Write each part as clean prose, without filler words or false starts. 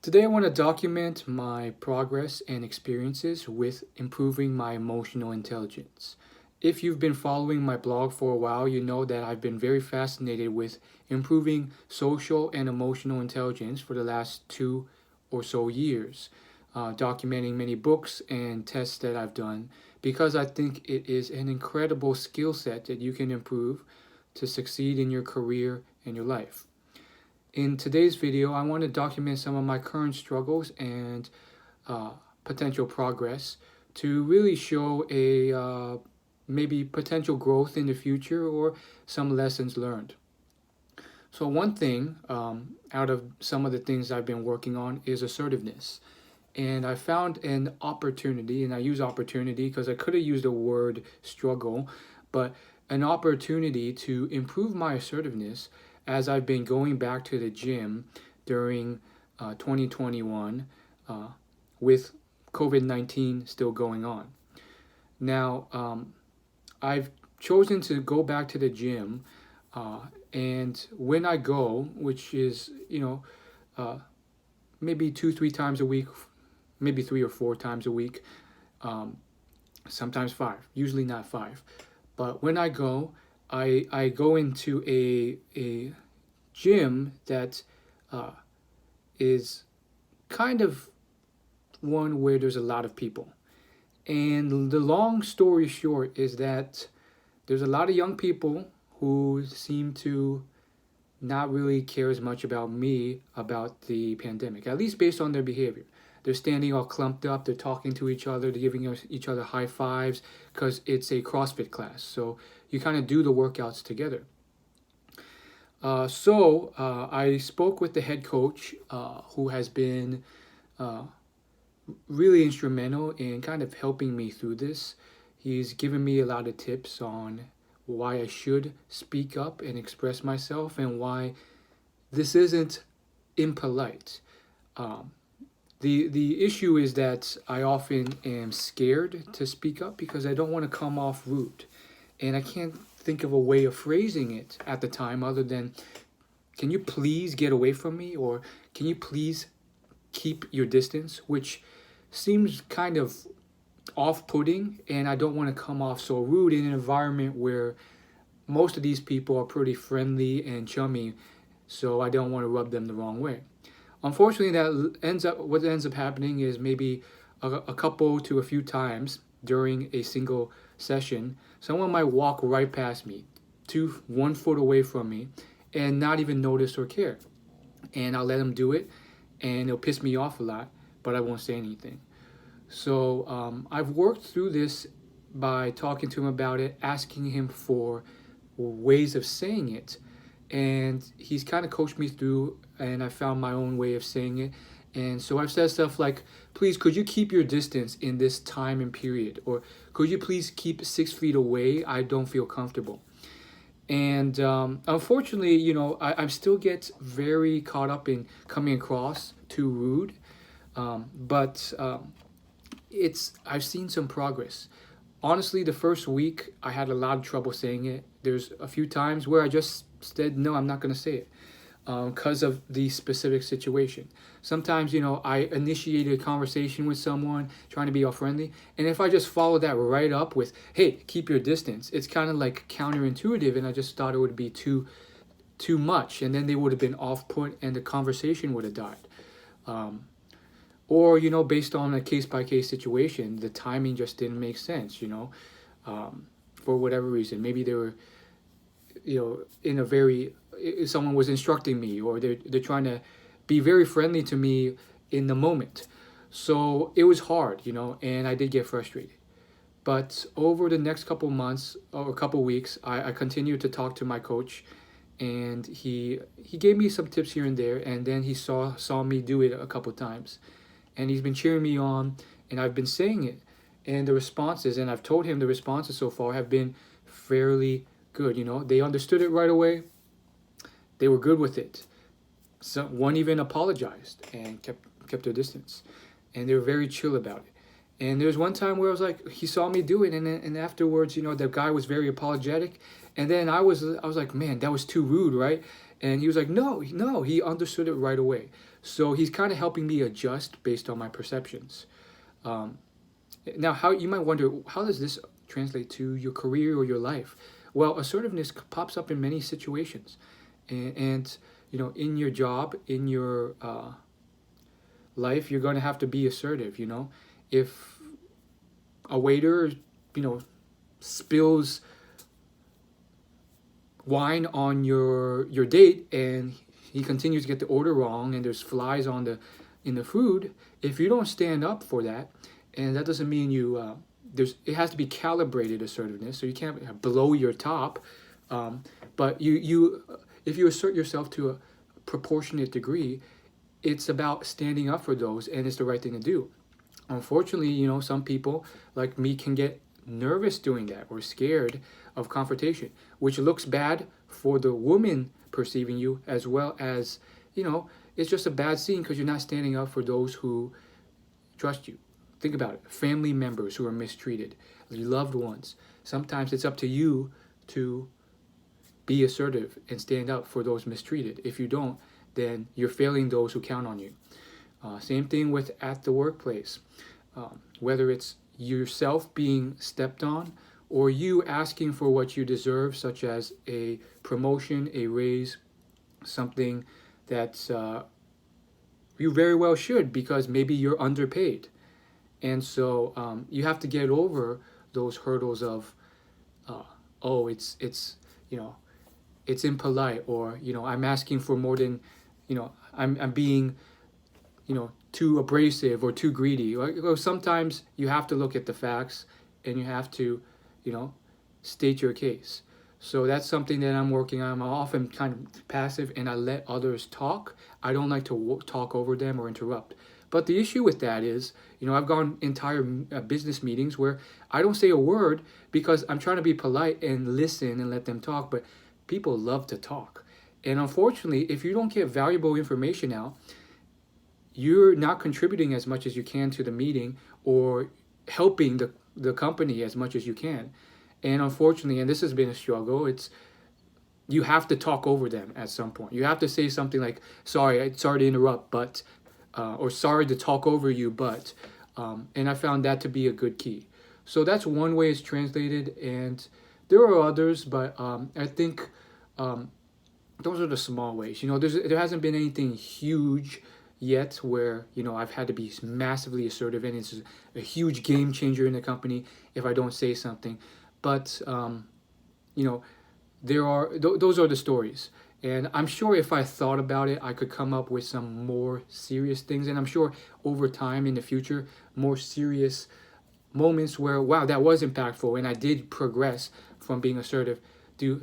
Today, I want to document my progress and experiences with improving my emotional intelligence. If you've been following my blog for a while, you know that I've been very fascinated with improving social and emotional intelligence for the last 2 or so years, documenting many books and tests that I've done because I think it is an incredible skill set that you can improve to succeed in your career and your life. In today's video, I want to document some of my current struggles and uh, potential progress to really show a maybe potential growth in the future or some lessons learned. So one thing out of some of the things I've been working on is assertiveness. And I found an opportunity, and I use opportunity because I could have used the word struggle, but an opportunity to improve my assertiveness as I've been going back to the gym during 2021 uh, with COVID 19 still going on. Now, I've chosen to go back to the gym, uh, and when I go, which is, uh, maybe 2, 3 times a week, maybe 3 or 4 times a week, um, sometimes five, usually not five. But when I go, I go into a gym that uh, is kind of one where there's a lot of people. And the long story short is that there's a lot of young people who seem to not really care as much about me about the pandemic, at least based on their behavior. They're standing all clumped up, they're talking to each other, they're giving each other high fives because it's a CrossFit class. So you kind of do the workouts together. I spoke with the head coach who has been uh, really instrumental in kind of helping me through this. He's given me a lot of tips on why I should speak up and express myself and why this isn't impolite. Um, the issue is that I often am scared to speak up because I don't want to come off rude, and I can't think of a way of phrasing it at the time other than, "Can you please get away from me?" or "Can you please keep your distance?" which seems kind of off-putting, and I don't want to come off so rude in an environment where most of these people are pretty friendly and chummy, so I don't want to rub them the wrong way. Unfortunately, what ends up happening is maybe a couple to a few times during a single session, someone might walk right past me, 1 foot away from me, and not even notice or care. And I'll let them do it, and it'll piss me off a lot, but I won't say anything. So I've worked through this by talking to him about it, asking him for ways of saying it, and he's kind of coached me through, and I found my own way of saying it. And so I've said stuff like, "Please, could you keep your distance in this time and period?" Or, "Could you please keep 6 feet away? I don't feel comfortable." And unfortunately, I still get very caught up in coming across too rude. But it's I've seen some progress. Honestly, the first week I had a lot of trouble saying it. There's a few times where I just said, "No, I'm not going to say it," because of the specific situation. Sometimes, I initiated a conversation with someone trying to be all friendly. And if I just follow that right up with, "Hey, keep your distance," it's kind of like counterintuitive. And I just thought it would be too much. And then they would have been off put and the conversation would have died. Um, or, based on a case by case situation, the timing just didn't make sense, for whatever reason. Maybe they were, in a very, someone was instructing me, or they're trying to be very friendly to me in the moment. So it was hard, and I did get frustrated. But over the next couple months or a couple weeks, I continued to talk to my coach, and he gave me some tips here and there, and then he saw me do it a couple times, and he's been cheering me on, and I've been saying it, and the responses, and I've told him the responses so far have been fairly good. They understood it right away. They were good with it. One even apologized and kept their distance, and they were very chill about it. And there was one time where I was like, he saw me do it, and afterwards, the guy was very apologetic, and then I was like, man, that was too rude, right? And he was like, no, no, he understood it right away. So he's kind of helping me adjust based on my perceptions. Um, Now, how you might wonder, how does this translate to your career or your life? Well, assertiveness pops up in many situations, and in your job, in your life, you're going to have to be assertive. If a waiter, spills wine on your date and he continues to get the order wrong and there's flies on the in the food, if you don't stand up for that, and that doesn't mean it has to be calibrated assertiveness, so you can't blow your top, but you if you assert yourself to a proportionate degree, it's about standing up for those, and it's the right thing to do. Unfortunately, some people like me can get nervous doing that or scared of confrontation, which looks bad for the woman perceiving you, as well as, it's just a bad scene because you're not standing up for those who trust you. Think about it. Family members who are mistreated, loved ones. Sometimes it's up to you to be assertive and stand up for those mistreated. If you don't, then you're failing those who count on you. Same thing with at the workplace. Whether it's yourself being stepped on or you asking for what you deserve, such as a promotion, a raise, something that you very well should because maybe you're underpaid. And so you have to get over those hurdles of, it's it's impolite, or I'm asking for more than, I'm being too abrasive or too greedy. Or sometimes you have to look at the facts and you have to, state your case. So that's something that I'm working on. I'm often kind of passive and I let others talk. I don't like to talk over them or interrupt. But the issue with that is, I've gone entire business meetings where I don't say a word because I'm trying to be polite and listen and let them talk. But people love to talk. And unfortunately, if you don't get valuable information out, you're not contributing as much as you can to the meeting or helping the company as much as you can. And unfortunately, and this has been a struggle, you have to talk over them at some point. You have to say something like, sorry to interrupt, but, or sorry to talk over you, but, and I found that to be a good key. So that's one way it's translated, and there are others, but I think those are the small ways. There hasn't been anything huge yet where I've had to be massively assertive and it's a huge game changer in the company if I don't say something. But there are those are the stories, and I'm sure if I thought about it, I could come up with some more serious things. And I'm sure over time in the future, more serious moments where wow, that was impactful and I did progress from being assertive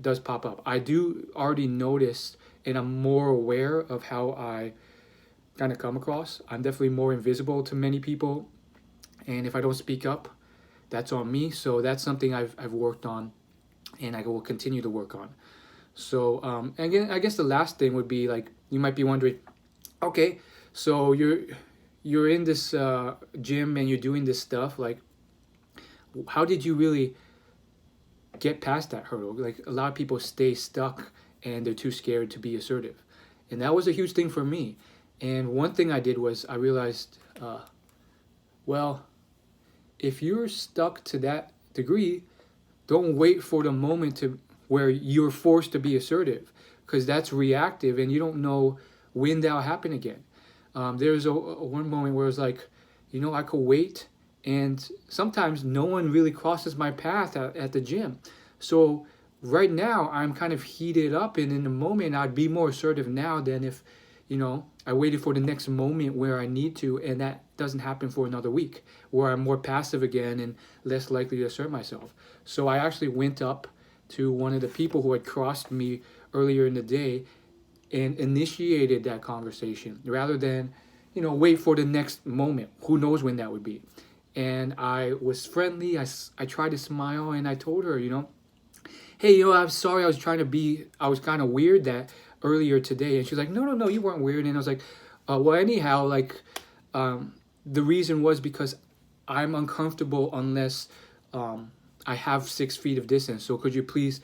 does pop up. I do already notice, and I'm more aware of how I kind of come across. I'm definitely more invisible to many people, and if I don't speak up, that's on me. So that's something I've worked on, and I will continue to work on. So again, I guess the last thing would be like, you might be wondering, okay, so you're in this gym and you're doing this stuff. Like, how did you really get past that hurdle? Like, a lot of people stay stuck and they're too scared to be assertive, and that was a huge thing for me. And one thing I did was I realized, well, if you're stuck to that degree, don't wait for the moment where you're forced to be assertive, because that's reactive and you don't know when that'll happen again. There's one moment where it's like, I could wait, and sometimes no one really crosses my path at the gym. So right now I'm kind of heated up, and in the moment I'd be more assertive now than if I waited for the next moment where I need to, and that doesn't happen for another week, where I'm more passive again and less likely to assert myself. So I actually went up to one of the people who had crossed me earlier in the day and initiated that conversation rather than, wait for the next moment. Who knows when that would be? And I was friendly. I tried to smile, and I told her, hey, I'm sorry, I was kind of weird that earlier today. And she's like, no, you weren't weird. And I was like, well, anyhow, like, the reason was because I'm uncomfortable unless I have 6 feet of distance. So could you please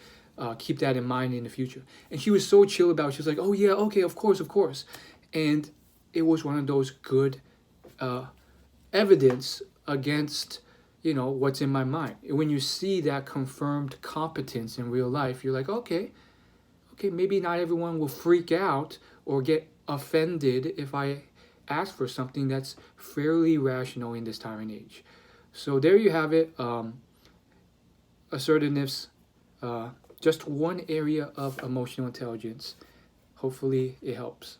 keep that in mind in the future. And she was so chill about it. She was like, oh yeah, okay, of course, of course. And it was one of those good evidence against, what's in my mind. When you see that confirmed competence in real life, you're like, okay, maybe not everyone will freak out or get offended if I ask for something that's fairly rational in this time and age. So there you have it. Assertiveness, just one area of emotional intelligence. Hopefully it helps.